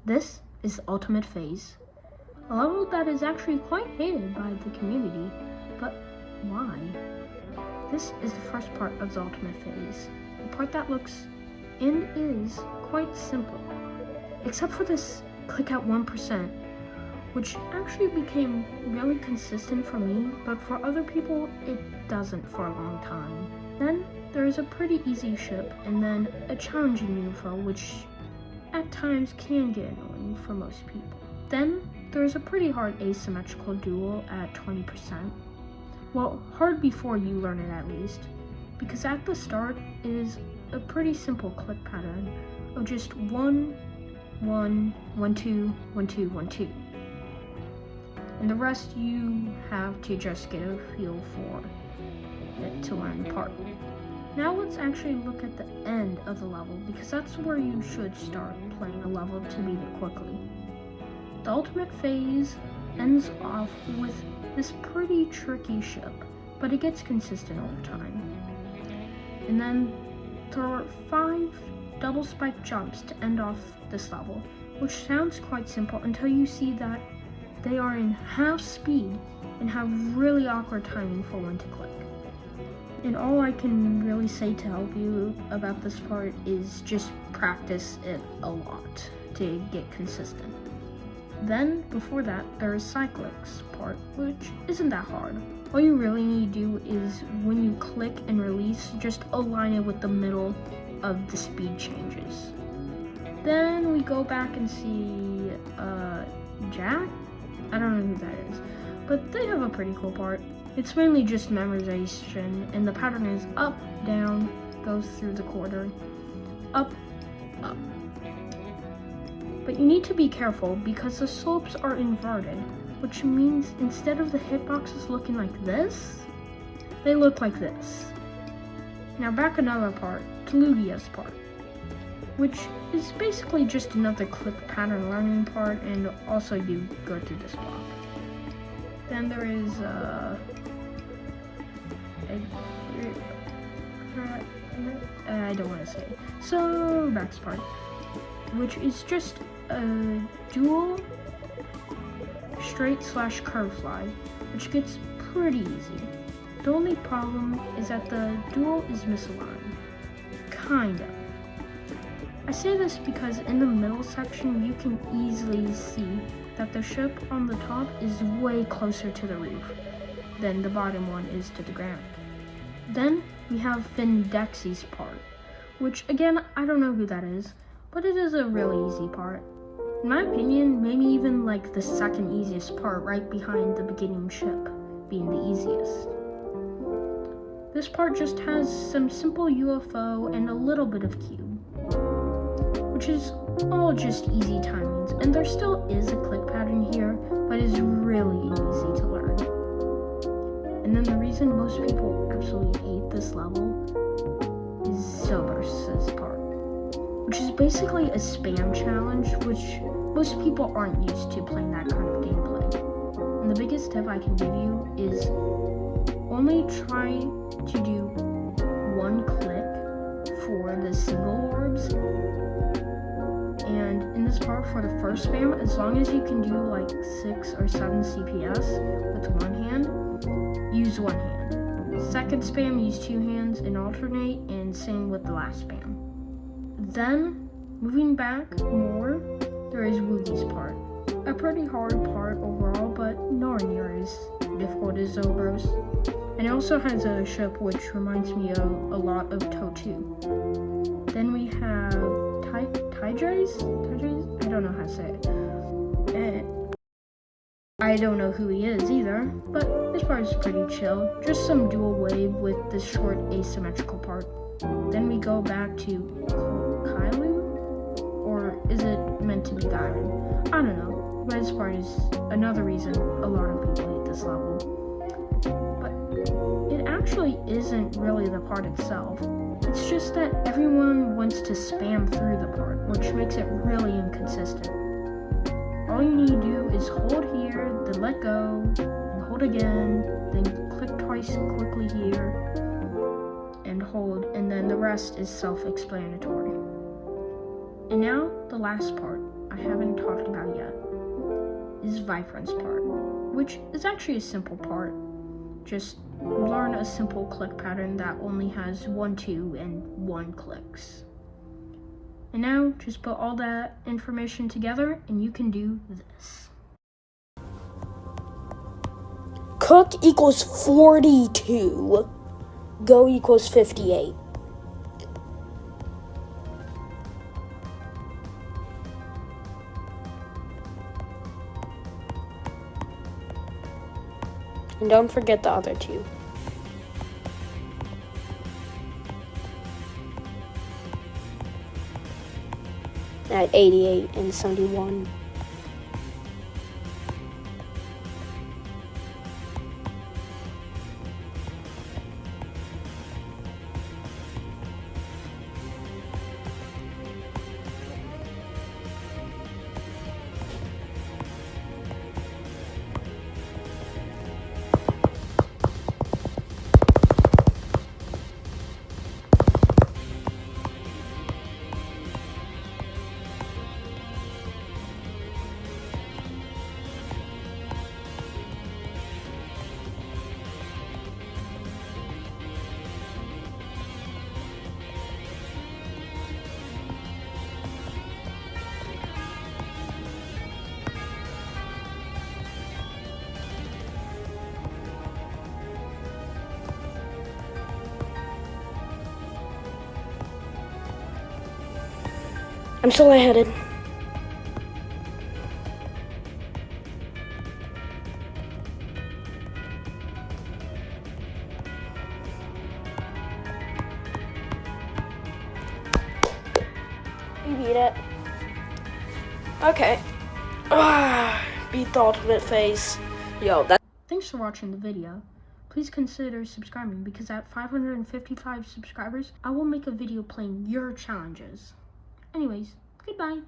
This is Ultimate Phase, a level that is actually quite hated by the community, but why? This is the first part of the Ultimate Phase, the part that looks and is quite simple, except for this click at 1%, which actually became really consistent for me, but for other people it doesn't for a long time. Then there is a pretty easy ship, and then a challenging UFO, which at times can get annoying for most people. Then there's a pretty hard asymmetrical duel at 20%. Well, hard before you learn it at least, because at the start it is a pretty simple click pattern of just 1, 1, 1, 2, 1, 2, 1, 2. And the rest you have to just get a feel for it to learn the part. Now let's actually look at the end of the level, because that's where you should start playing a level to beat it quickly. The Ultimate Phase ends off with this pretty tricky ship, but it gets consistent over time. And then there are 5 double spike jumps to end off this level, which sounds quite simple until you see that they are in half speed and have really awkward timing for when to click. And all I can really say to help you about this part is just practice it a lot to get consistent. Then, before that, there is Cyclics part, which isn't that hard. All you really need to do is, when you click and release, just align it with the middle of the speed changes. Then we go back and see Jack? I don't know who that is, but they have a pretty cool part. It's mainly just memorization, and the pattern is up, down, goes through the quarter, up, up. But you need to be careful because the slopes are inverted, which means instead of the hitboxes looking like this, they look like this. Now back another part, Tulugia's part, which is basically just another click pattern learning part, and also you go through this block. Then there is I don't want to say. So Max part, which is just a dual straight / curve fly, which gets pretty easy. The only problem is that the duel is misaligned, kind of. I say this because in the middle section you can easily see that the ship on the top is way closer to the roof than the bottom one is to the ground. Then we have Findexi's part, which again, I don't know who that is, but it is a really easy part. In my opinion, maybe even like the second easiest part, right behind the beginning ship being the easiest. This part just has some simple UFO and a little bit of cube, which is all just easy timings, and there still is a click pattern here, but it's really easy to learn. And then the reason most people absolutely hate this level is Zobrist's part, which is basically a spam challenge, which most people aren't used to playing that kind of gameplay. And the biggest tip I can give you is only try to do 1 click for the single orbs. And in this part, for the first spam, as long as you can do like 6 or 7 CPS with one hand, use one hand. Second spam, use 2 hands and alternate, and same with the last spam. Then, moving back more, there is Woogie's part. A pretty hard part overall, but nowhere near as difficult as Zobros. And it also has a ship which reminds me of a lot of TOE2. Then we have Tydrace? I don't know how to say it. And I don't know who he is either, but this part is pretty chill. Just some dual wave with this short asymmetrical part. Then we go back to Kailu? Or is it meant to be Gairen? I don't know, but this part is another reason a lot of people hate this level. But it actually isn't really the part itself. It's just that everyone wants to spam through the part, which makes it really inconsistent. All you need to do is hold here, then let go, and hold again, then click twice quickly here, and hold, and then the rest is self-explanatory. And now, the last part, I haven't talked about yet is Vibrance part, which is actually a simple part. Just learn a simple click pattern that only has 1, 2, and 1 clicks. And now, just put all that information together and you can do this. Cook equals 42. Go equals 58. And don't forget the other two. At 88 and 71. I'm still lightheaded. You beat it. Okay. Beat the ultimate phase. Yo, that. Thanks for watching the video. Please consider subscribing because at 555 subscribers, I will make a video playing your challenges. Anyways, goodbye.